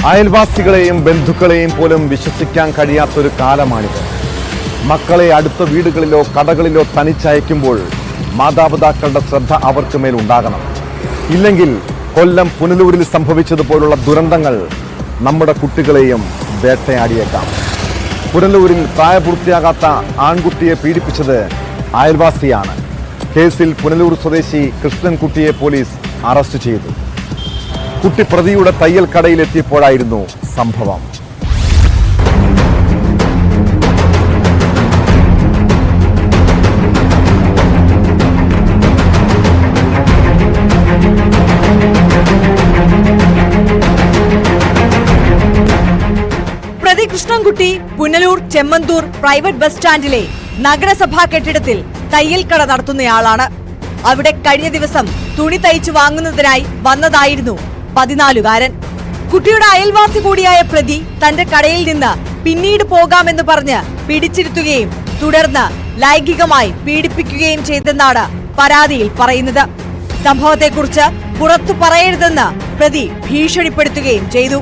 അയൽവാസികളെയും ബന്ധുക്കളെയും പോലും വിശ്വസിക്കാൻ കഴിയാത്തൊരു കാലമാണിത്. മക്കളെ അടുത്ത വീടുകളിലോ കടകളിലോ തനിച്ചയക്കുമ്പോൾ മാതാപിതാക്കളുടെ ശ്രദ്ധ അവർക്ക് മേൽ ഉണ്ടാകണം. ഇല്ലെങ്കിൽ കൊല്ലം പുനലൂരിൽ സംഭവിച്ചതുപോലുള്ള ദുരന്തങ്ങൾ നമ്മുടെ കുട്ടികളെയും വേട്ടയാടിയേക്കാം. പുനലൂരിൽ പ്രായപൂർത്തിയാകാത്ത ആൺകുട്ടിയെ പീഡിപ്പിച്ചത് അയൽവാസിയാണ്. കേസിൽ പുനലൂർ സ്വദേശി കൃഷ്ണൻകുട്ടിയെ പോലീസ് അറസ്റ്റ് ചെയ്തു. കുട്ടി പ്രതിയുടെ തയ്യൽ കടയിലെത്തിയപ്പോഴായിരുന്നു സംഭവം. പ്രതി കൃഷ്ണൻകുട്ടി പുനലൂർ ചെമ്മന്തൂർ പ്രൈവറ്റ് ബസ് സ്റ്റാൻഡിലെ നഗരസഭാ കെട്ടിടത്തിൽ തയ്യൽ കട നടത്തുന്നയാളാണ്. അവിടെ കഴിഞ്ഞ ദിവസം തുണി തയ്ച്ചു വാങ്ങുന്നതിനായി വന്നതായിരുന്നു 14-കാരൻ. കുട്ടിയുടെ അയൽവാസി കൂടിയായ പ്രതി തന്റെ കടയിൽ നിന്ന് പിന്നീട് പോകാമെന്ന് പറഞ്ഞ് പിടിച്ചിരുത്തുകയും തുടർന്ന് ലൈംഗികമായി പീഡിപ്പിക്കുകയും ചെയ്തെന്നാണ് പരാതിയിൽ പറയുന്നത്. സംഭവത്തെക്കുറിച്ച് പുറത്തു പറയരുതെന്ന് പ്രതി ഭീഷണിപ്പെടുത്തുകയും ചെയ്തു.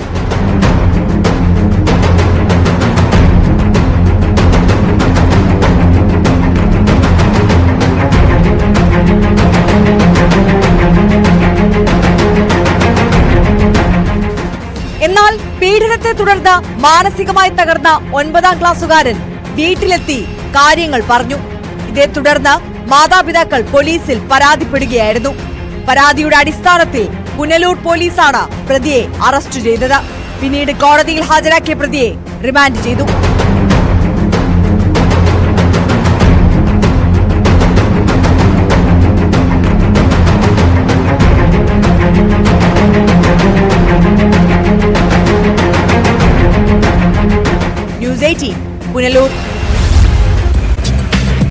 എന്നാൽ പീഡനത്തെ തുടർന്ന് മാനസികമായി തകർന്ന 9ാം ക്ലാസ്സുകാരൻ വീട്ടിലെത്തി കാര്യങ്ങൾ പറഞ്ഞു. ഇതേ തുടർന്ന് മാതാപിതാക്കൾ പോലീസിൽ പരാതിപ്പെടുകയായിരുന്നു. പരാതിയുടെ അടിസ്ഥാനത്തിൽ പുനലൂർ പോലീസാണ് പ്രതിയെ അറസ്റ്റ് ചെയ്തത്. പിന്നീട് കോടതിയിൽ ഹാജരാക്കിയ പ്രതിയെ റിമാൻഡ് ചെയ്തു. ന്യൂസ് 18 പുനലൂർ.